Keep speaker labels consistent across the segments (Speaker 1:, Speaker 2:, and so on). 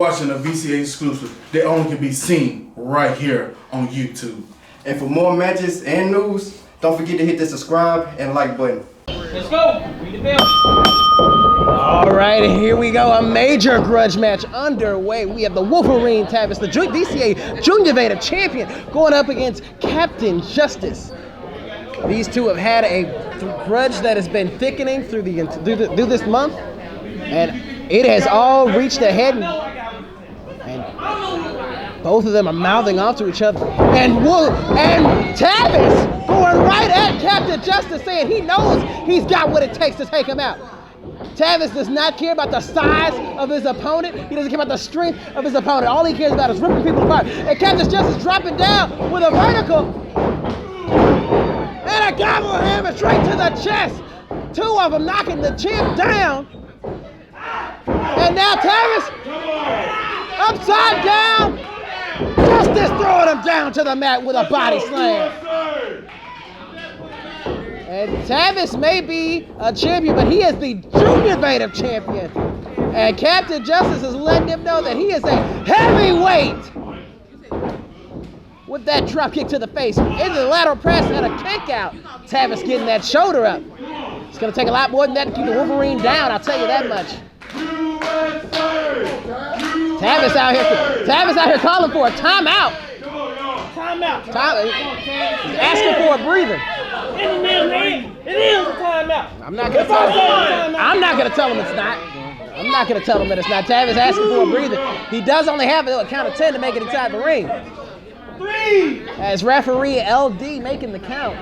Speaker 1: watching a VCA exclusive that only can be seen right here on YouTube.
Speaker 2: And for more matches and news, don't forget to hit the subscribe and like button.
Speaker 3: Let's go. Read the bell.
Speaker 4: All right, here we go. A major grudge match underway. We have the Wolverine Tavis, the VCA Juniorvative champion, going up against Kaptain Justice. These two have had a grudge that has been thickening through this month, and it has all reached a head. And both of them are mouthing off to each other. And Tavis going right at Kaptain Justice, saying he knows he's got what it takes to take him out. Tavis does not care about the size of his opponent. He doesn't care about the strength of his opponent. All he cares about is ripping people apart. And Kaptain Justice dropping down with a vertical. And a gobble hammer straight to the chest. Two of them knocking the champ down. And now Tavis upside down. Justice throwing him down to the mat with a body slam. And Tavis may be a champion, but he is the Juniorvative champion. And Kaptain Justice is letting him know that he is a heavyweight. With that drop kick to the face, into the lateral press and a kick out. Tavis getting that shoulder up. It's going to take a lot more than that to keep the Wolverine down, I'll tell you that much. Tavis out here calling for a timeout.
Speaker 3: Timeout.
Speaker 4: He's asking for a breather.
Speaker 3: It is a timeout.
Speaker 4: I'm not going to tell him it's not. I'm not going to tell him that it's not. Tavis asking for a breather. He does only have a count of 10 to make it inside the ring.
Speaker 3: 3.
Speaker 4: As referee LD making the count.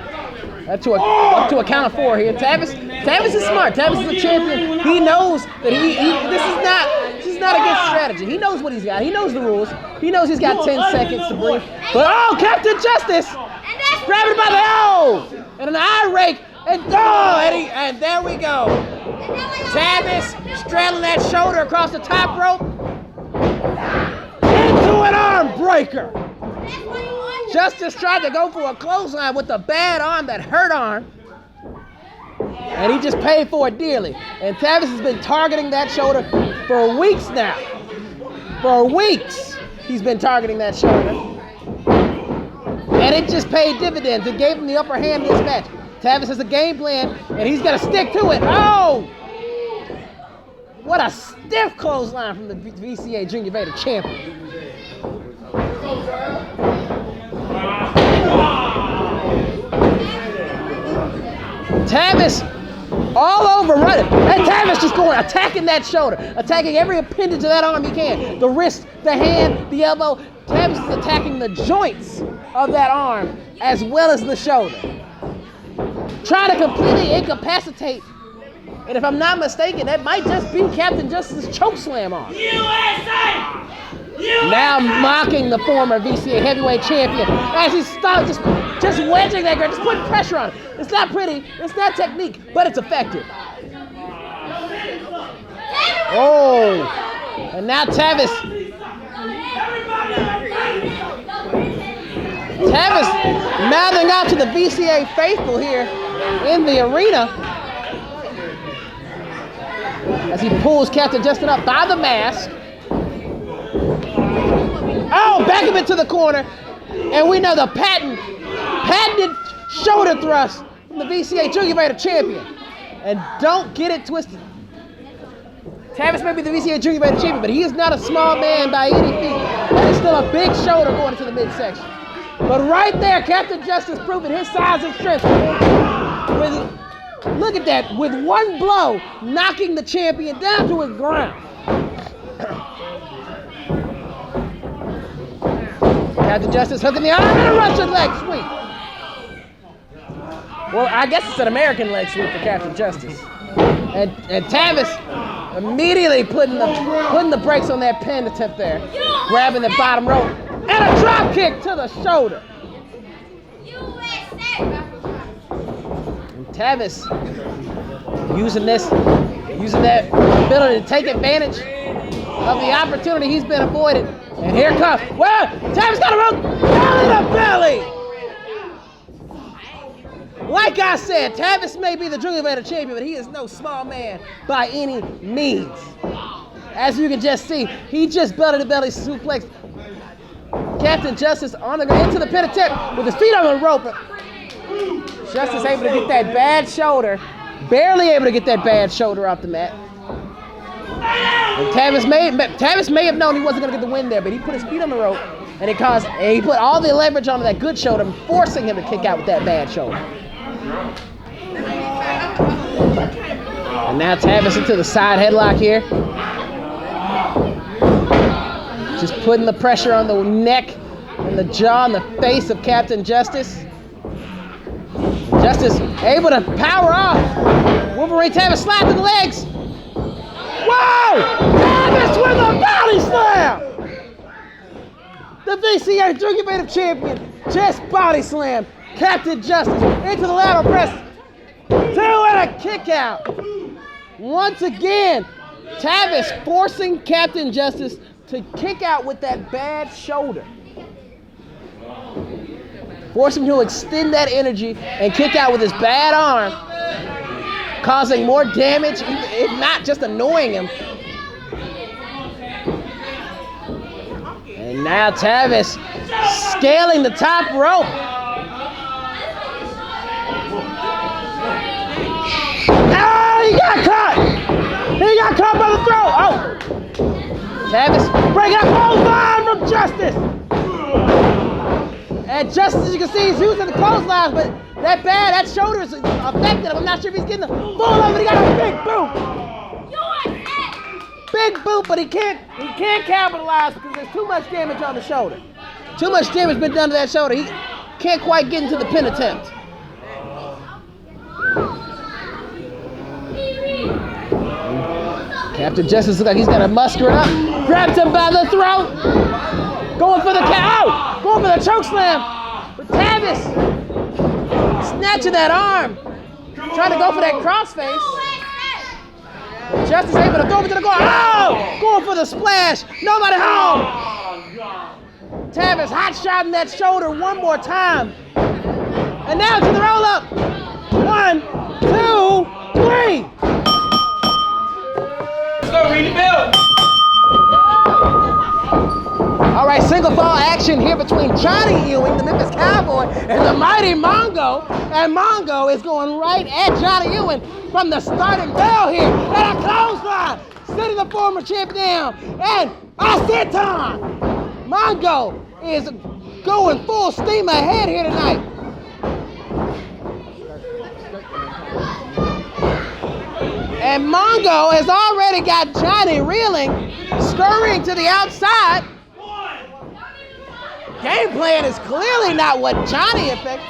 Speaker 4: Up to a count of 4 here. Tavis is smart. Tavis is the champion. He knows that this is not a good strategy. He knows what he's got. He knows the rules. He knows he's got 10 seconds to breathe. But Kaptain Justice grabbing by the and an eye rake and and there we go. Tavis straddling that shoulder across the top rope into an arm breaker. Justice tried to go for a clothesline with a bad arm, that hurt arm. And he just paid for it dearly. And Tavis has been targeting that shoulder for weeks now. For weeks, he's been targeting that shoulder. And it just paid dividends. It gave him the upper hand in this match. Tavis has a game plan, and he's going to stick to it. Oh! What a stiff clothesline from the VCA Juniorvative champion. Tavis all over running. And Tavis just going, attacking that shoulder, attacking every appendage of that arm he can. The wrist, the hand, the elbow. Tavis is attacking the joints of that arm as well as the shoulder. Trying to completely incapacitate. And if I'm not mistaken, that might just be Kaptain Justice's chokeslam arm. USA! Now mocking the former VCA heavyweight champion as he stops, just wedging that girl, just putting pressure on him. It's not pretty, it's not technique, but it's effective. Oh, and now Tavis mouthing out to the VCA faithful here in the arena as he pulls Kaptain Justice up by the mask. Oh, back him into the corner. And we know the patented shoulder thrust from the VCA Juniorvative champion. And don't get it twisted. Tavis may be the VCA Juniorvative champion, but he is not a small man by any feat. There's still a big shoulder going into the midsection. But right there, Kaptain Justice proving his size and strength. Look at that, with one blow, knocking the champion down to his ground. Kaptain Justice hooking the arm and a Russian leg sweep. Well, I guess it's an American leg sweep for Kaptain Justice. And Tavis immediately putting the brakes on that pin attempt there, grabbing the bottom rope, and a drop kick to the shoulder. And Tavis using that ability to take advantage of the opportunity he's been avoided. And here comes, well, Tavis got a rope, belly to belly. Like I said, Tavis may be the Juniorvative champion, but he is no small man by any means. As you can just see, he just belly-to-belly suplexed Kaptain Justice on the ground into the pin attempt with his feet on the rope. Justice able to get that bad shoulder, barely able to get that bad shoulder off the mat. And Tavis may have known he wasn't going to get the win there, but he put his feet on the rope, and he put all the leverage onto that good shoulder, forcing him to kick out with that bad shoulder. And now Tavis into the side headlock here. Just putting the pressure on the neck and the jaw and the face of Kaptain Justice. Justice able to power off. Wolverine Tavis slapping the legs. Whoa! Tavis with a body slam! The VCA Juniorvative champion just body slam Kaptain Justice into the lateral press. 2 and a kick out. Once again, Tavis forcing Kaptain Justice to kick out with that bad shoulder. Force him to extend that energy and kick out with his bad arm, causing more damage, if not just annoying him. And now Tavis scaling the top rope. Ah, he got caught! He got caught by the throat! Oh! Tavis breaking up clothesline from Justice! And Justice, as you can see, he's using the clothesline, but that shoulder is affected him. I'm not sure if he's getting the full of it. He got a big boot! Big boot, but he can't capitalize because there's too much damage on the shoulder. Too much damage been done to that shoulder. He can't quite get into the pin attempt. Kaptain Justice looks like he's got to muster it up. Grabs him by the throat. Going for the going for the choke slam. But Tavis snatching that arm. Trying to go for that crossface. Justice able to throw it to the corner. Oh! Going for the splash. Nobody home. Tavis hot shotting that shoulder one more time. And now to the roll up. 1, 2, 3.
Speaker 3: Let's go, ring the bell.
Speaker 4: All right, single fall action here between Johnny Ewing, the Memphis Cowboy, and the Mighty Mongo. And Mongo is going right at Johnny Ewing from the starting bell here. And a clothesline, sitting the former champ down. And a sit-on. Mongo is going full steam ahead here tonight. And Mongo has already got Johnny reeling, scurrying to the outside. Game plan is clearly not what Johnny affected.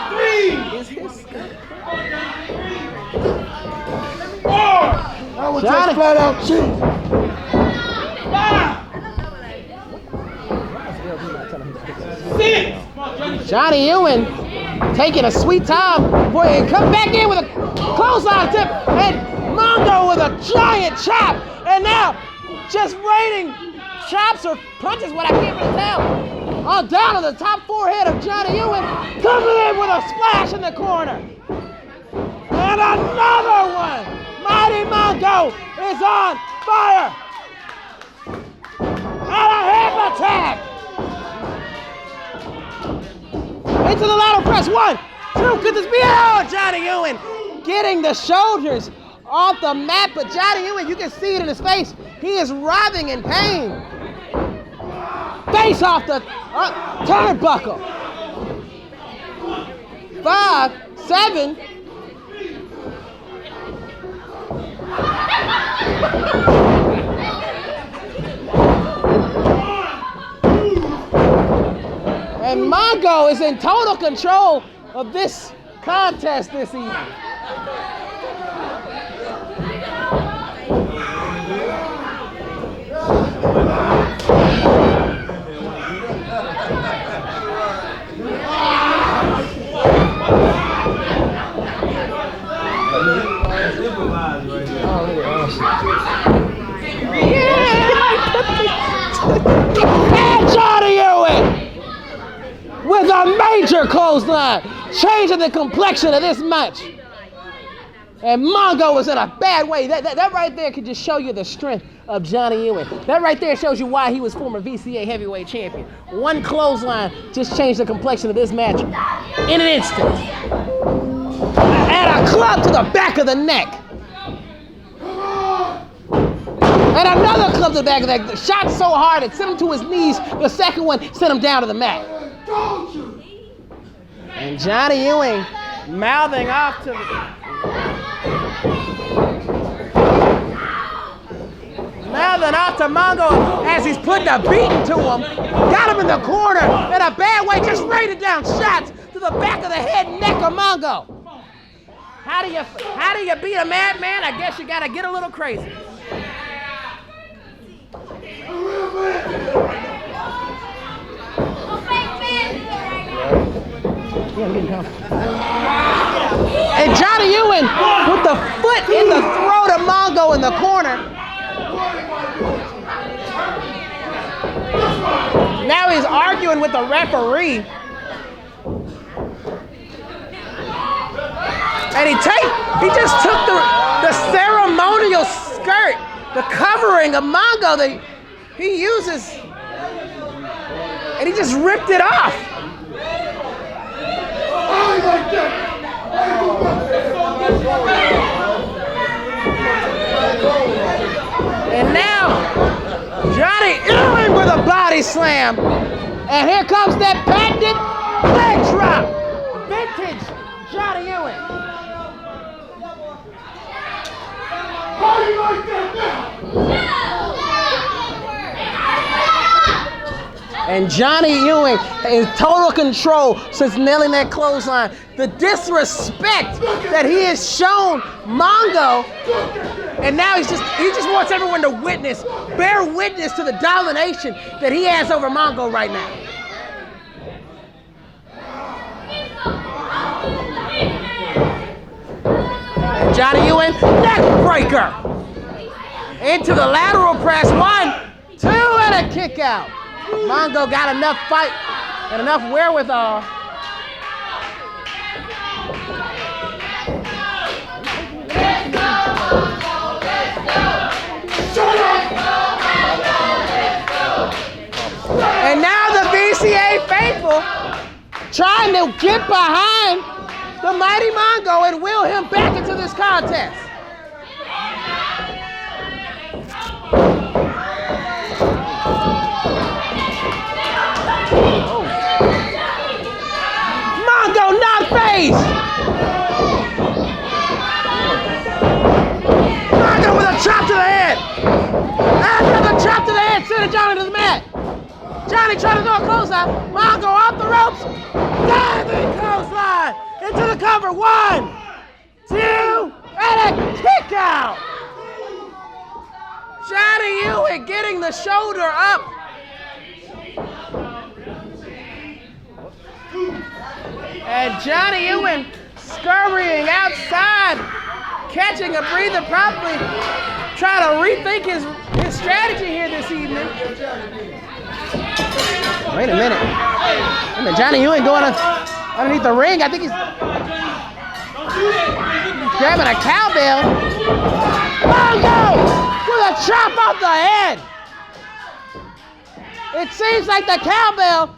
Speaker 3: 3.
Speaker 1: I was just flat out cheating.
Speaker 3: 5. 6.
Speaker 4: Johnny Ewing taking a sweet time before he comes back in with a clothesline tip. And Mongo with a giant chop. And now just raining chops or punches, what I can't really tell. On down to the top forehead of Johnny Ewing. Coming in with a splash in the corner. And another one. Mighty Mongo is on fire. And a hip attack. Into the lateral press. 1, 2, could this be? Oh, Johnny Ewing getting the shoulders off the mat, but Johnny Ewing, you can see it in his face. He is writhing in pain. Face off the turnbuckle. 5, 7. And Mongo is in total control of this contest this evening. And Johnny Ewing with a major clothesline, changing the complexion of this match. And Mongo is in a bad way. That right there could just show you the strength of Johnny Ewing. That right there shows you why he was former VCA heavyweight champion. One clothesline just changed the complexion of this match in an instant. And a club to the back of the neck. And another club to the back of the neck. Shot so hard it sent him to his knees. The second one sent him down to the mat. And Johnny Ewing mouthing off to Mongo as he's putting a beating to him. Got him in the corner in a bad way. Just raided down shots to the back of the head and neck of Mongo. How do you beat a madman? I guess you gotta get a little crazy. And Johnny Ewing with the foot in the throat of Mongo in the corner. Now he's arguing with the referee. And he just took the ceremonial skirt, the covering of Mongo that he uses, and he just ripped it off. And now, Johnny Ewing with a body slam. And here comes that patented leg drop. Vintage Johnny Ewing. How do you like that now? And Johnny Ewing in total control since nailing that clothesline. The disrespect that he has shown Mongo, and now he just wants everyone to bear witness to the domination that he has over Mongo right now. And Johnny Ewing, neck breaker. Into the lateral press, 1, 2, and a kick out. Mongo got enough fight and enough wherewithal. And now the VCA faithful trying to get behind the Mighty Mongo and wheel him back into this contest. Mongo knock face. Mongo with a chop to the head. Another chop to the head, sending Johnny to the mat. Johnny trying to throw a clothesline. Mongo off the ropes. Diving clothesline into the cover. 1, 2, and a kick out. Johnny Ewing getting the shoulder up. And Johnny Ewing scurrying outside, catching a breather, probably trying to rethink his strategy here this evening. Wait a minute. Johnny Ewing going underneath the ring. I think he's grabbing a cowbell. Mongo with a chop off the head. It seems like the cowbell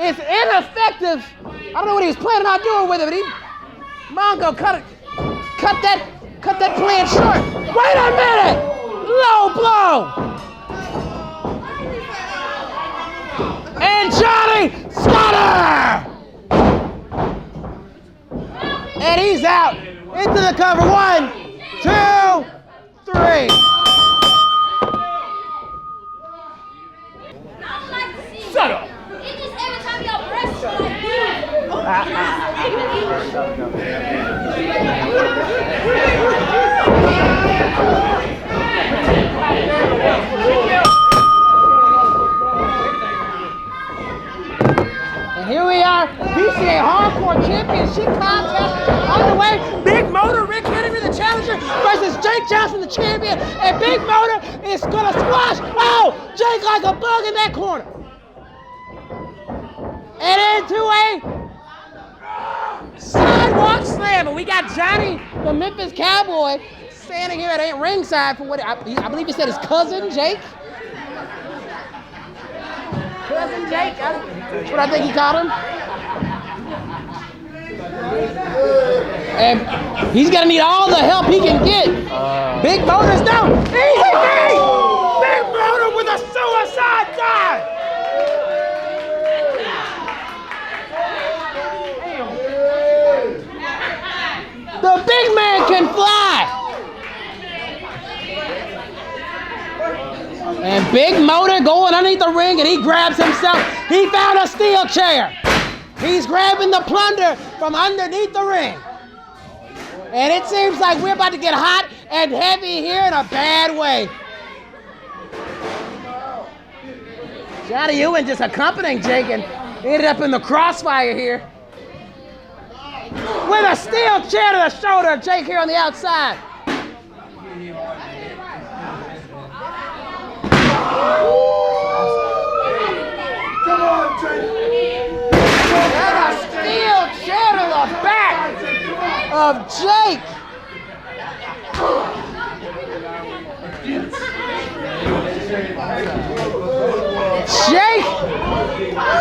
Speaker 4: is ineffective. I don't know what he was planning on doing with it, but Mongo cut that plan short. Wait a minute! Low blow! And Johnny Scutter! And he's out into the cover. 1, 2, 3. Shut up!
Speaker 5: Every time y'all press
Speaker 4: And here we are, VCA Hardcore Championship contest underway. Big Motor, Rick Henry, the challenger, versus Jake Johnson, the champion. And Big Motor is gonna squash. Oh, Jake like a bug in that corner. And into a Sidewalk slam. And we got Johnny, the Memphis Cowboy, standing here at ringside for what I believe he said his cousin, Jake. Cousin Jake, that's what I think he called him. And he's gonna need all the help he can get. Big Motor's down. Easy Big! Big Motor with a suicide dive! The big man can fly! And Big Motor going underneath the ring and he grabs himself. He found a steel chair. He's grabbing the plunder from underneath the ring. And it seems like we're about to get hot and heavy here in a bad way. Johnny Ewing just accompanying Jake and ended up in the crossfire here. With a steel chair to the shoulder of Jake here on the outside.
Speaker 1: Come on, Jake.
Speaker 4: And a steel chair to the back of Jake. Jake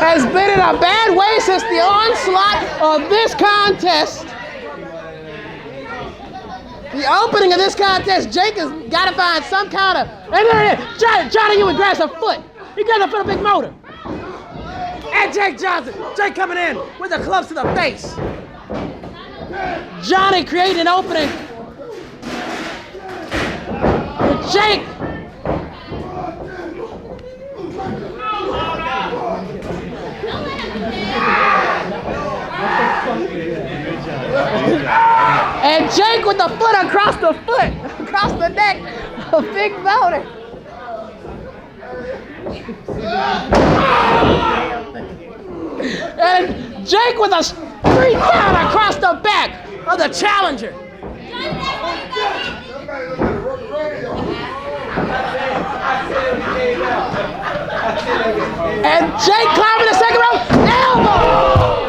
Speaker 4: has been in a bad way since the onslaught of this contest. The opening of this contest, Jake has got to find some kind of... And there it is. Johnny Ewing grabs a foot. He grabs a foot of Big Motor. And Jake Johnson. Jake coming in with the clubs to the face. Johnny creating an opening. With Jake. And Jake with the foot across the neck of Big Motor. And Jake with a street down across the back of the challenger. And Jake climbing the second rope, elbow!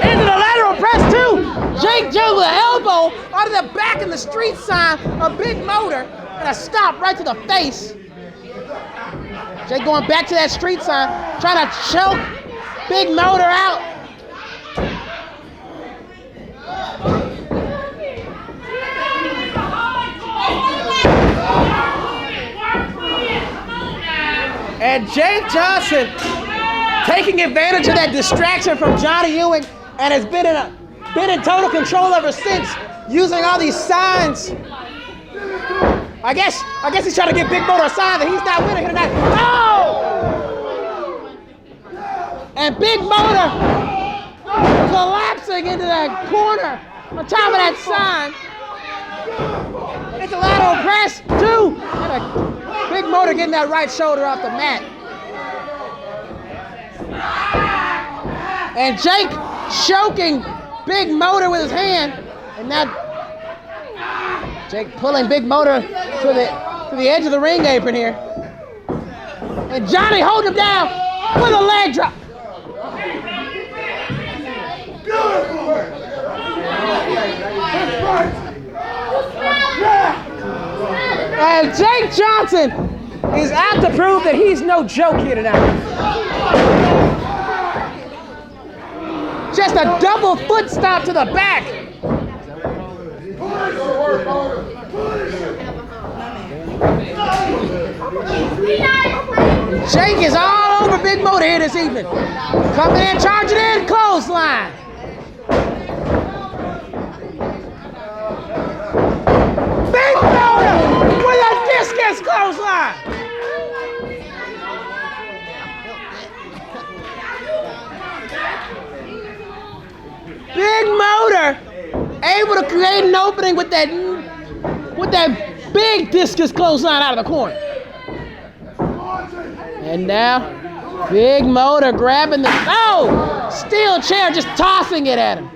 Speaker 4: Into the lateral press too. Jake juggles an elbow out of the back of the street sign of Big Motor and a stop right to the face. Jake going back to that street sign, trying to choke Big Motor out. And Jake Johnson taking advantage of that distraction from Johnny Ewing and has been in total control ever since, using all these signs. I guess he's trying to get Big Motor a sign that he's not winning here tonight. Oh! And Big Motor collapsing into that corner on top of that sign. It's a lateral press, too. And a Big Motor getting that right shoulder off the mat. And Jake choking Big Motor with his hand. And now Jake pulling Big Motor to the edge of the ring apron here. And Johnny holding him down with a leg drop. And Jake Johnson is out to prove that he's no joke here tonight. Just a double foot stomp to the back. Jake is all over Big Motor here this evening. Coming in, charging in, clothesline. Big Motor with a discus clothesline. Big Motor able to create an opening with that big discus clothesline out of the corner. And now, Big Motor grabbing the steel chair, just tossing it at him.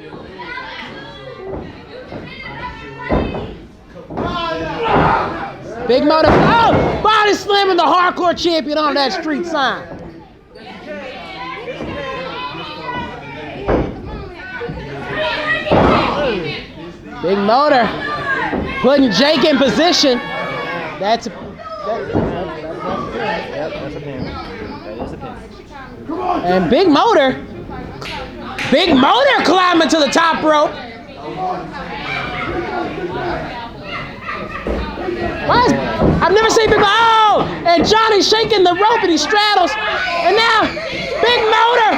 Speaker 4: Big Motor. Oh! Body slamming the hardcore champion on that street sign. Big Motor putting Jake in position. That's a pin. That is a pin. And Big Motor climbing to the top rope. I've never seen Big Motor. Oh! And Johnny's shaking the rope and he straddles. And now Big Motor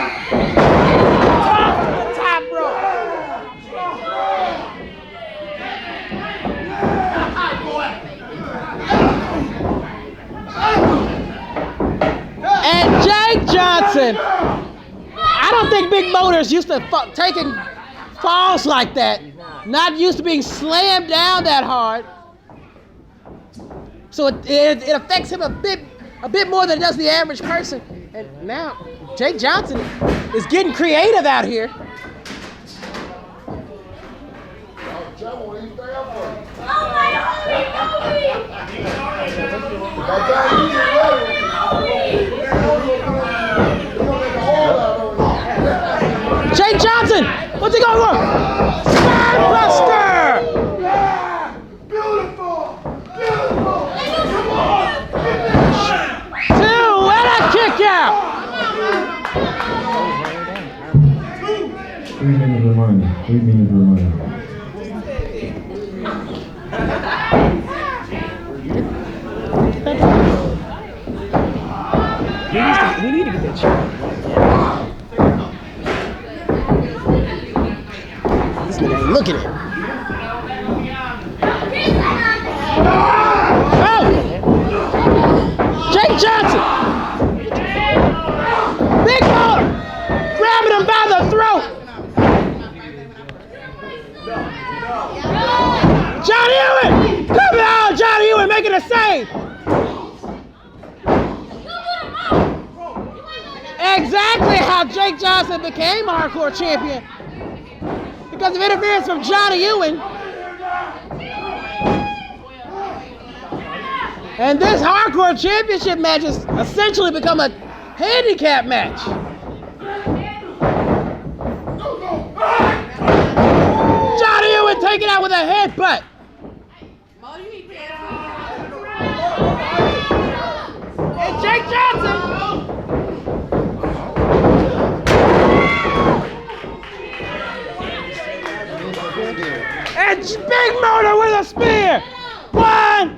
Speaker 4: off the top rope. And Jake Johnson. I don't think Big Motor's used to taking falls like that. Not used to being slammed down that hard. So it affects him a bit more than it does the average person. And now Jake Johnson is getting creative out here. Jake Johnson, what's he going for? Spinebuster!
Speaker 1: Yeah! Beautiful! Beautiful!
Speaker 4: Two and a kick out!
Speaker 6: 3 minutes remaining. 3 minutes remaining.
Speaker 4: We need to get that shot. This nigga ain't looking at him. Oh! Jake Johnson! Big Motor! Grabbing him by the throat! Johnny Ewing! Come on, Johnny Ewing making a save! Exactly how Jake Johnson became hardcore champion. Because of interference from Johnny Ewing. And this hardcore championship match has essentially become a handicap match. Johnny Ewing taken out with a headbutt. And Jake Johnson. And Big Motor with a spear. 1,